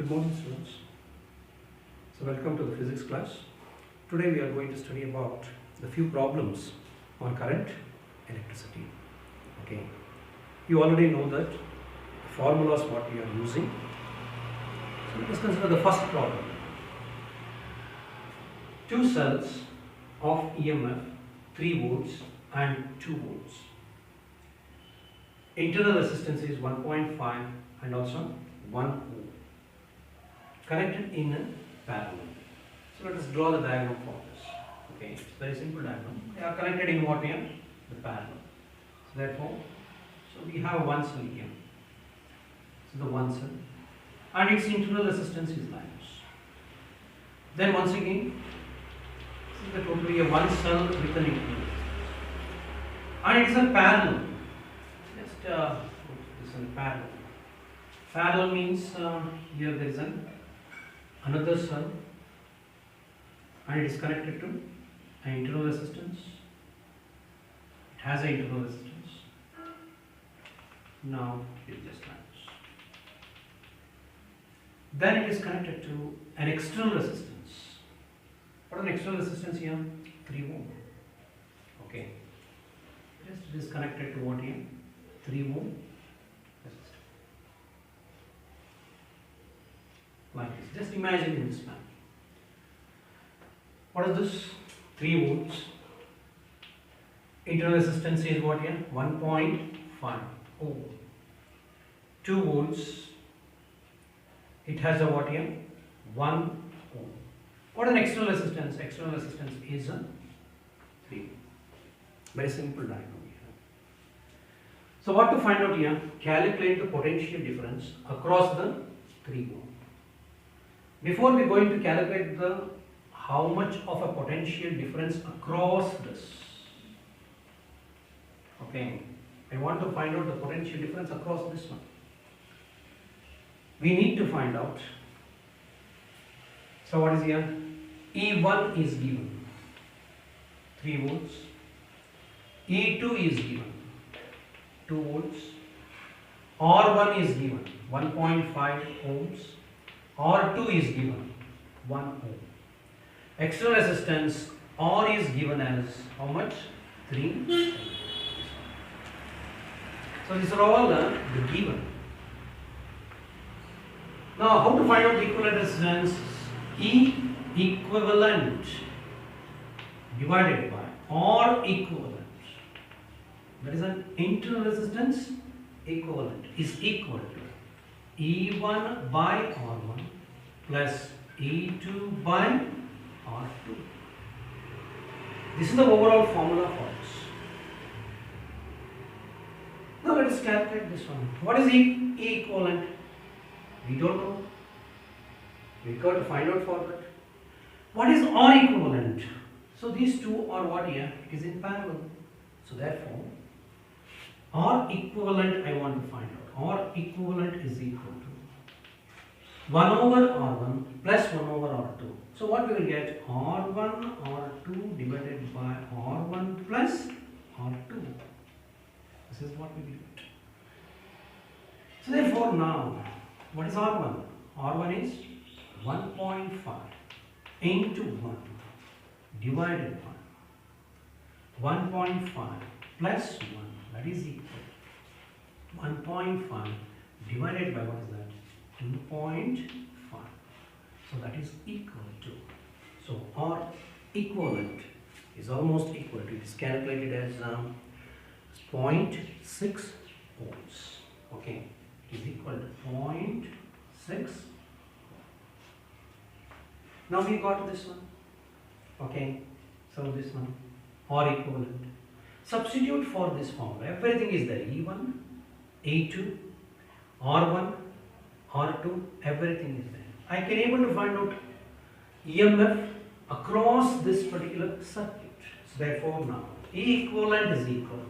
Good morning, students. So welcome to the physics class. Today we are going to study about the few problems on current, electricity. Okay. You already know that formulas what we are using. So let us consider the first problem. Two cells of EMF 3 volts and 2 volts. Internal resistance is 1.5 and also 1 ohm. Connected in a parallel. So let us draw the diagram for this. Okay, it's a very simple diagram. They are connected in what way? The parallel. So therefore, we have one cell here. So the one cell, and its internal resistance is like this. Then once again, this is the totally a one cell with an internal resistance, and it is a parallel. Just put this in parallel. Parallel means here there is another cell and it is connected to an internal resistance. It has an internal resistance. Now it is just like this. Then it is connected to an external resistance. What is an external resistance here? 3 ohm. Okay. Just it is connected to what here? 3 ohm resistance. Like this. Just imagine in this manner. What is this? 3 volts. Internal resistance is what here? 1.5 ohm. 2 volts. It has a what here? 1 ohm. What is an external resistance? External resistance is a 3 ohm. Very simple diagram here. So what to find out here? Calculate the potential difference across the 3 ohm. Before we are going to calculate the how much of a potential difference across this. Okay, I want to find out the potential difference across this one. We need to find out. So what is here? E1 is given 3 volts. E2 is given 2 volts. R1 is given 1.5 ohms. R2 is given 1 ohm. External resistance R is given as how much? 3. So these are all the given. Now how to find out the equivalent resistance? E equivalent divided by R equivalent. That is an internal resistance equivalent is equal to E1 by R1 plus E2 by R2. This is the overall formula for this. Now let us calculate this one. What is E equivalent? We don't know. We got to find out for that. What is R equivalent? So these two are what here? It is in parallel. So therefore, R equivalent I want to find out. R equivalent is equal to 1 over R1 plus 1 over R2. So what we will get? R1 R2 divided by R1 plus R2. This is what we will get. So therefore now, what is R1? R1 is 1.5 into 1 divided by 1.5 plus 1, that is equal to 1.5 divided by what is that? 2.5. So that is equal to. So R equivalent is almost equal to. It is calculated as 0.6 ohms. Okay, it is equal to 0.6. Now we got this one. Okay, so this one R equivalent. Substitute for this formula. Everything is there. E1, E2, R1, R2, everything is there. I can able to find out EMF across this particular circuit. So therefore now E equivalent is equal to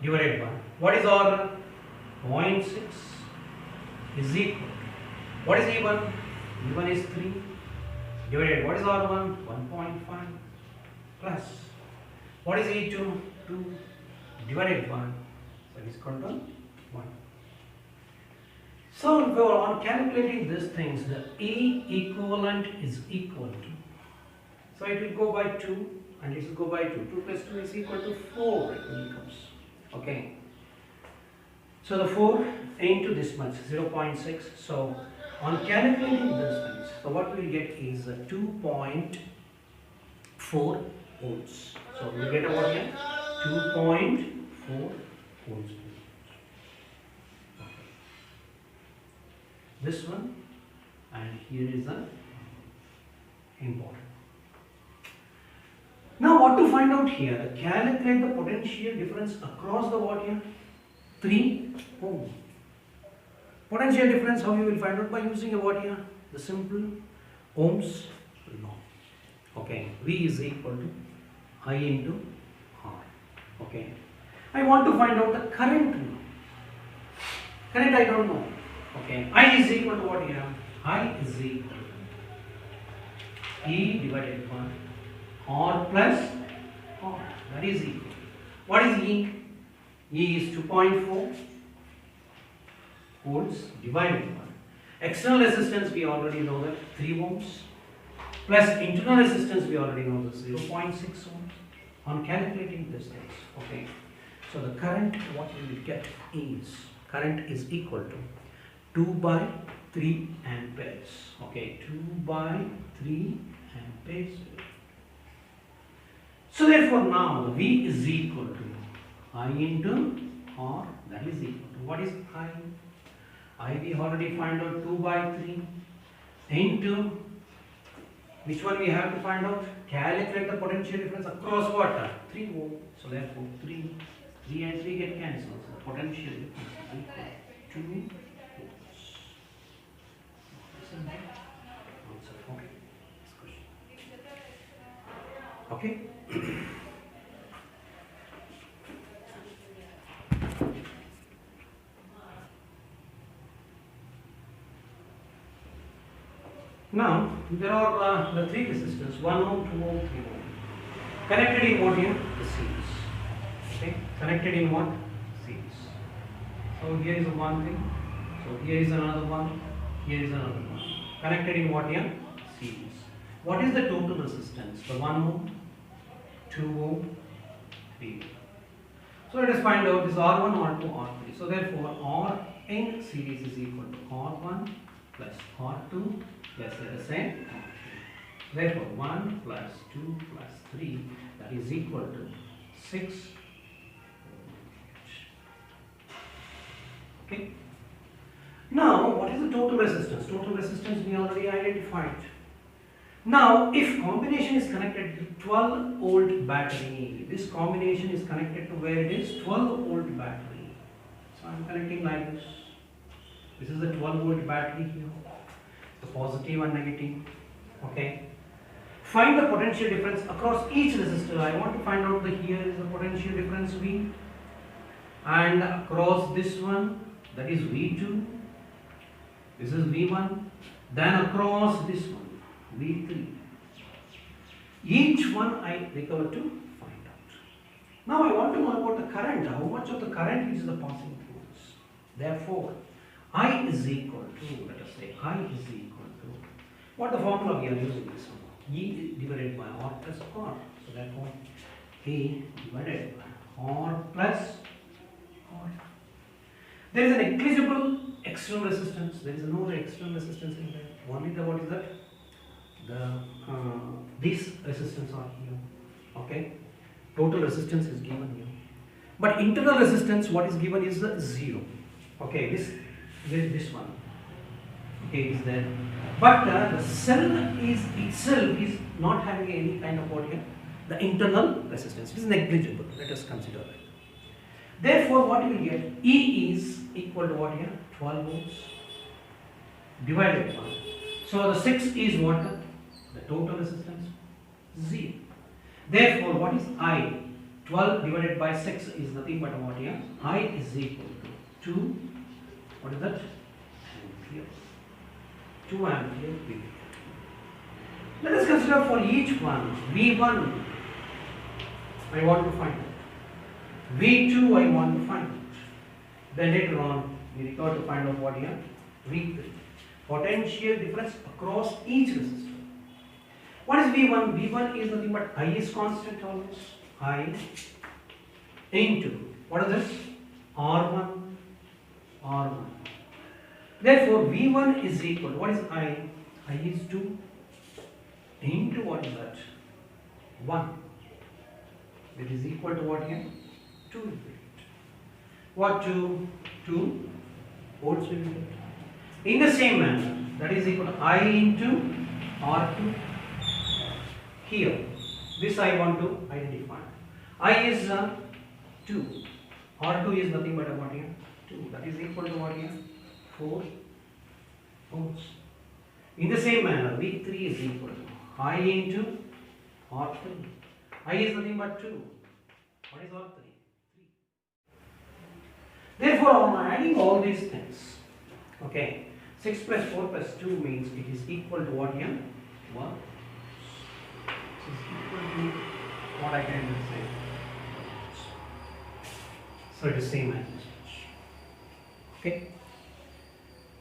divided by what is R1? 0.6 is equal to what is E1? E1 is 3 divided what is R1? 1.5 plus what is E2? 2 divided by, so it is equal to 1. So on calculating these things, the E equivalent is equal to, so it will go by 2 and it will go by 2. 2 plus 2 is equal to 4 it becomes. Okay. So the 4 into this much, 0.6. So on calculating these things, so what we will get is 2.4 volts. So we will get about here 2.4 volts. This one, and here is the important. Now what to find out here? Calculate the potential difference across the what here? 3 ohm. Potential difference, how you will find out? By using a what here? The simple Ohm's law. Okay, V is equal to I into R. Okay, I want to find out the current. Current I don't know. Okay, I is equal to what here? I is equal to E divided by R plus R. That is equal. What is E? E is 2.4 volts divided by external resistance. We already know that 3 ohms plus internal resistance. We already know that 0.6 ohms. On calculating this things, okay. So the current what we will get is current is equal to 2 by 3 amperes. Okay, 2 by 3 amperes. So therefore now the V is equal to I into R. That is equal to what is I? I we already find out 2 by 3 into which one we have to find out? Calculate the potential difference across what? 3 ohm. So therefore 3 and 3 get cancelled. So potential difference is equal to 2 volts. Answer for this question. Okay. Now there are the 3 resistors, 1 ohm, 2 ohm, 3 ohm, connected in what here? The series. Okay, connected in what? Series. So here is one thing. So here is another one. Here is another one. Connected in what here? Series. What is the total resistance? The 1 ohm, 2 ohm, 3 ohm. So let us find out this R1, R2, R3. So therefore R in series is equal to R1 plus R2 plus let us say R3. Therefore 1 plus 2 plus 3, that is equal to 6. Okay. Now what is the total resistance? Total resistance we already identified. Now if combination is connected to 12 volt battery, this combination is connected to where it is 12 volt battery. So I am connecting like this. This is the 12 volt battery here, the positive and negative. Okay. Find the potential difference across each resistor. I want to find out the here is the potential difference V, and across this one, that is V2. This is V1. Then across this one, V3. Each one I recover to find out. Now I want to know about the current. How much of the current is the passing through this? Therefore, I is equal to, let us say, I is equal to, what the formula we are using this one? E divided by R plus R. So therefore, E divided by R plus R. There is an negligible external resistance. There is no external resistance in there. Only the what is that? These resistance are here. Okay. Total resistance is given here. But internal resistance, what is given is 0. Okay. This one. Okay, is there. But the cell is itself is not having any kind of what here? The internal resistance. It is negligible. Let us consider that. Therefore, what you will get? E is equal to what here? 12 volts divided by. So the 6 is what? The total resistance? 0. Therefore, what is I? 12 divided by 6 is nothing but what here? I is equal to 2. What is that? Ampere. 2 ampere. Let us consider for each one. V1 I want to find out. V2 I want to find out. Then later on we require to find out what here? V3. Potential difference across each resistor. What is V1? V1 is nothing but I is constant always. I into, what is this? R1, R1. Therefore, V1 is equal, what is I? I is 2 into what is that? 1. That is equal to what here? 2. What 2? 2 volts will be get. In the same manner, that is equal to I into R2. Here, this I want to identify. I is 2. R2 is nothing but what here? 2. That is equal to what here? 4 volts. In the same manner, V3 is equal to I into R3. I is nothing but 2. What is R3? 3. Therefore, I am adding all these things. Okay. 6 plus 4 plus 2 means it is equal to what here? 1. This is equal to what I can say. So it is same as this. Okay.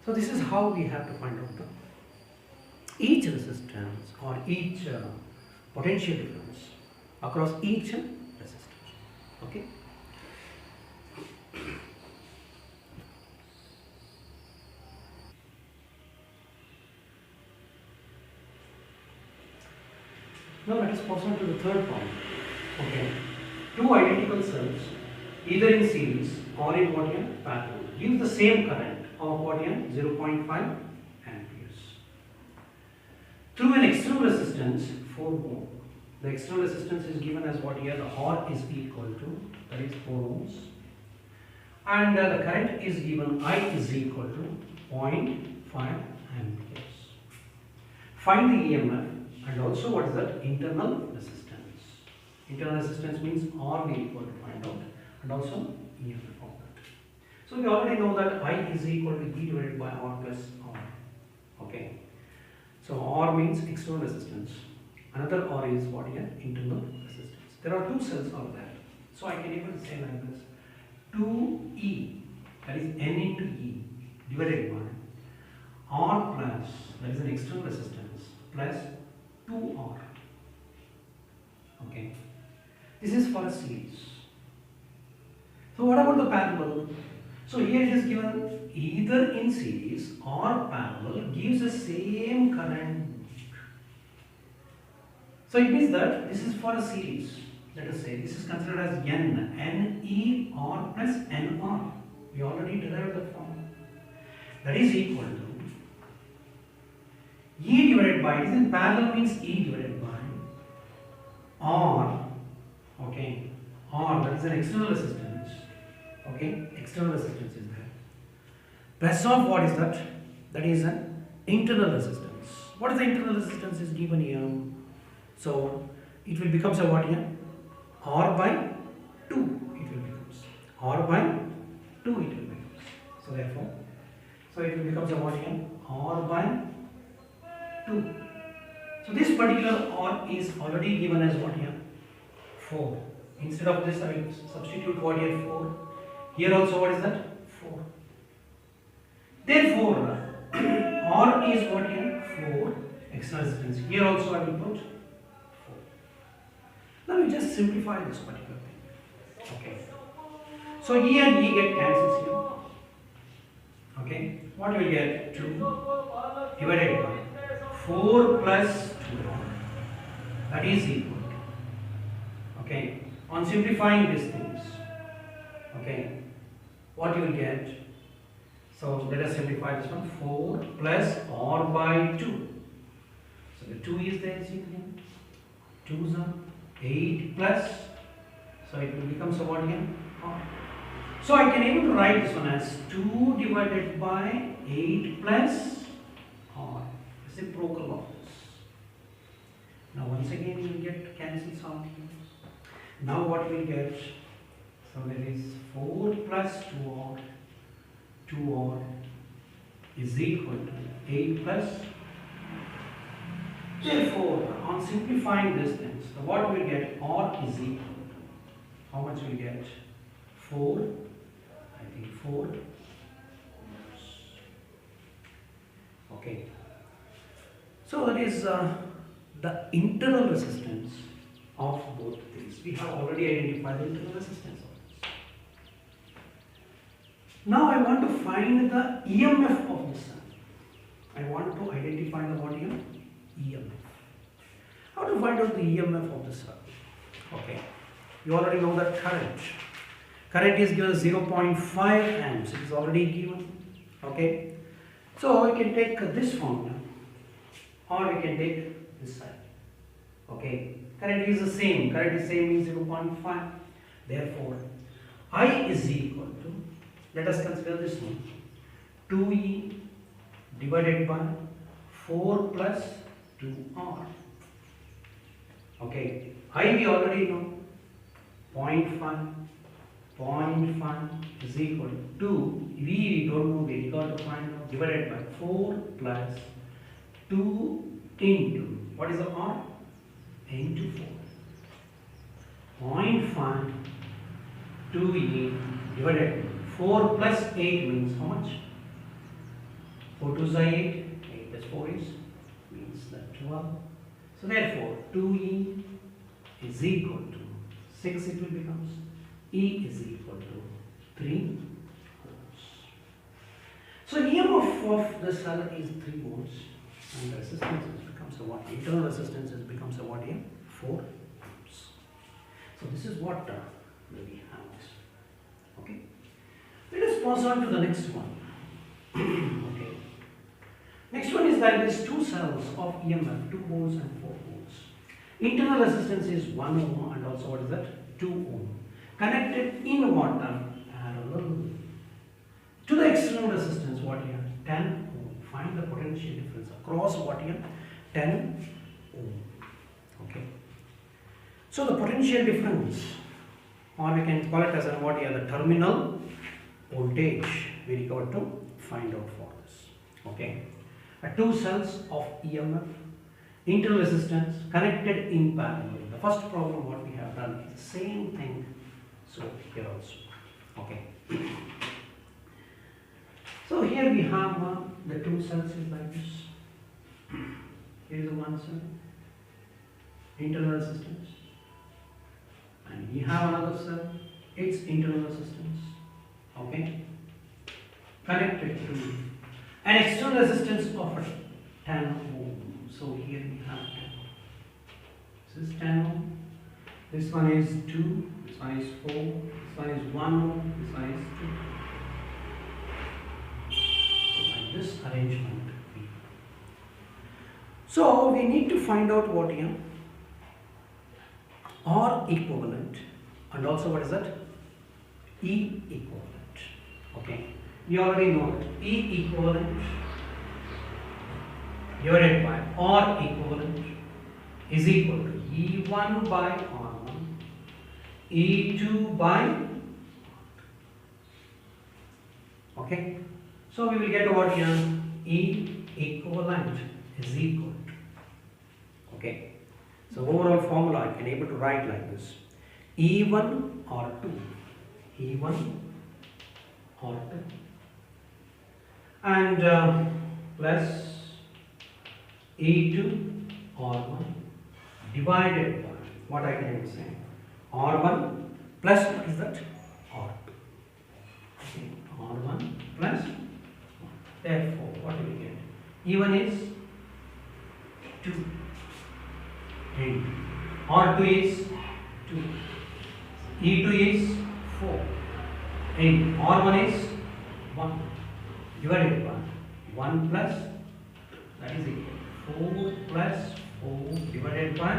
So this is how we have to find out each resistance or each potential difference across each resistor. Okay. Now let us pass on to the third point. Okay. Two identical cells, either in series or in what here? Parallel, give the same current of what here? 0.5 amperes. Through an external resistance 4 ohm. The external resistance is given as what here? The R is equal to, that is 4 ohms. And the current is given I is equal to 0.5 amperes. Find the EMF. And also what is that? Internal resistance. Internal resistance means R we equal to find out, and also EMF of that. So we already know that I is equal to E divided by R plus R. Okay. So R means external resistance. Another R is what here? Internal resistance. There are two cells out there. So I can even say like this. 2E, that is N into E, divided by R plus, that is an external resistance, plus 2R. Okay. This is for a series. So what about the parallel? So here it is given either in series or parallel gives the same current. So it means that this is for a series. Let us say this is considered as N, NER plus NR. We already derived the form. That is equal to E divided by, it is in parallel means E divided by R, okay, R, that is an external resistance, okay, external resistance is there, plus of what is that? That is an internal resistance. What is the internal resistance is given here? So it will become what here? R by 2 it will become. R by 2 it will become. So therefore, so it will become what here? R by 2. So this particular R is already given as what here? 4. Instead of this I will substitute what here? 4. Here also what is that? 4. Therefore R is what here? 4 external resistance. Here also I will put 4. Now we just simplify this particular thing. Okay. So E and E get cancelled here. Okay. What will get? 2 divided by 4 plus 2. That is equal to. Okay. On simplifying these things. Okay. What you will get? So let us simplify this one. 4 plus R by 2. So the 2 is there. 2 is 8 plus. So it will become so what here? R. So I can able to write this one as 2 divided by 8 plus R. Reciprocal of this. Now once again we will get cancel some here. Now what we will get? So there is 4 plus 2R. 2R is equal to 8 plus. Therefore, on simplifying these things, so what we will get? R is equal to, how much we will get? 4, I think 4 So that is the internal resistance of both these. We have already identified the internal resistance of this. Now I want to find the EMF of the cell. I want to identify the what here? EMF. How to find out the EMF of the cell? Okay. You already know that current. Current is given 0.5 amps. It is already given. Okay. So we can take this formula or we can take this side. Okay. Current is the same. Current is same means 0.5. Therefore, I is equal to, let us consider this one, 2E divided by 4 plus 2R. Okay. I we already know 0.5. 0.5 is equal to 2, we don't know, we got to find out, divided by 4 plus 2 into, what is the R? Into 4. 0.5, 2E divided by 4 plus 8 means how much? 4 2 is 8, 8 plus 4 is, means that 12. So therefore, 2E is equal to 6 it will become. E is equal to 3 volts. So EMF of the cell is 3 volts and resistance becomes a what? Internal resistance becomes a what here? 4 volts. So this is what we have. Okay. Let us pass on to the next one. Okay. Next one is that these two cells of EMF 2 volts and 4 volts. Internal resistance is 1 ohm and also what is that? 2 ohm. Connected in what? Parallel to the external resistance, what here? 10 ohm. Find the potential difference across what here? 10 ohm. Okay. So the potential difference, or we can call it as what here? The terminal voltage we got to find out for this. Okay. Two cells of EMF, internal resistance connected in parallel. The first problem what we have done is the same thing. So here also, okay. So here we have the two cells is like this. Here is the one cell, internal resistance, and we have another cell, its internal resistance, okay, connected to an external resistance of 10 ohm. So here we have 10. This is 10 ohm. This one is 2. This one is 4, this one is 1 ohm, this one is 2. So like this arrangement. So we need to find out what here R equivalent and also what is that? E equivalent. Okay. We already know that E equivalent divided by R equivalent is equal to E1 by R1. E2 by, okay, so we will get what here? E equivalent is equal to, okay, so overall formula I can able to write like this: E1 R2, E1 R2 and plus E2 R1 divided by what I can say, R1 plus what is that? R2. Okay. R1 plus 1. Therefore, what do we get? E1 is 2. And R2 is 2. E2 is 4. And R1 is 1 divided by 1 plus, that is equal to 4 plus 4 divided by,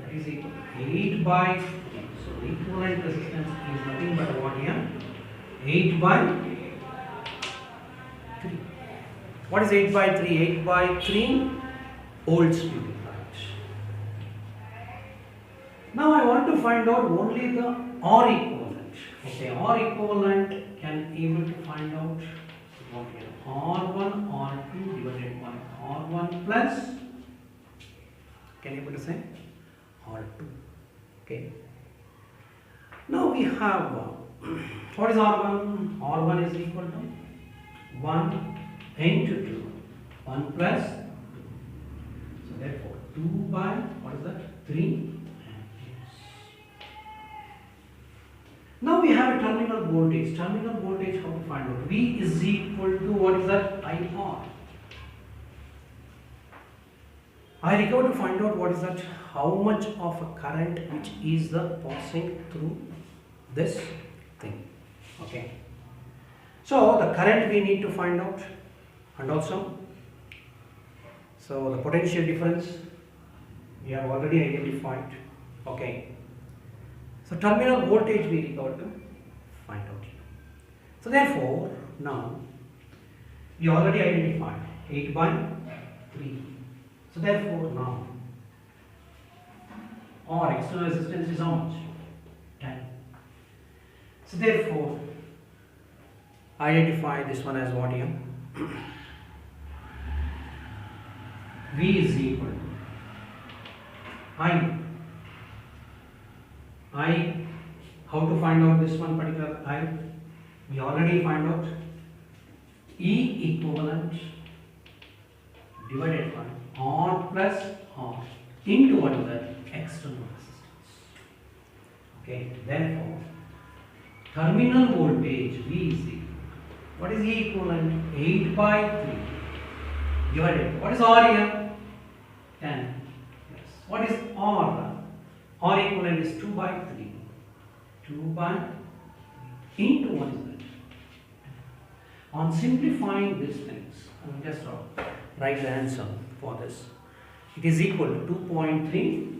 that is equal to 8 by 3. So equivalent resistance is nothing but what here? 8 by 3. What is 8 by 3? 8 by 3 volts we will write. Now I want to find out only the R equivalent. Okay, R equivalent can able to find out what here? R1 R2 divided by R1 plus, can you able to say R2. Okay. Now we have what is R1? R1 is equal to 1 into 2. 1 plus 2. therefore 2 by, what is that? 3 amperes. Now we have a terminal voltage. Terminal voltage, how to find out? V is equal to, what is that? IR. I require to find out what is that, how much of a current which is the passing through this thing. Okay. So the current we need to find out, and also so the potential difference we have already identified. Okay. So terminal voltage we require to find out. So therefore now we already identified 8 by 3. So therefore now our external resistance is how much? 10. So therefore identify this one as what here? V is equal to I. How to find out this one particular I? We already find out E equivalent divided by R plus R into what is that? External resistance. Okay, therefore terminal voltage V is equal. What is E equivalent? 8 by 3 divided. What is R here? 10. Yes. What is R? R equivalent is 2 by 3. 2 by into what is that? On simplifying these things, I will just write the answer for this. It is equal to 2.3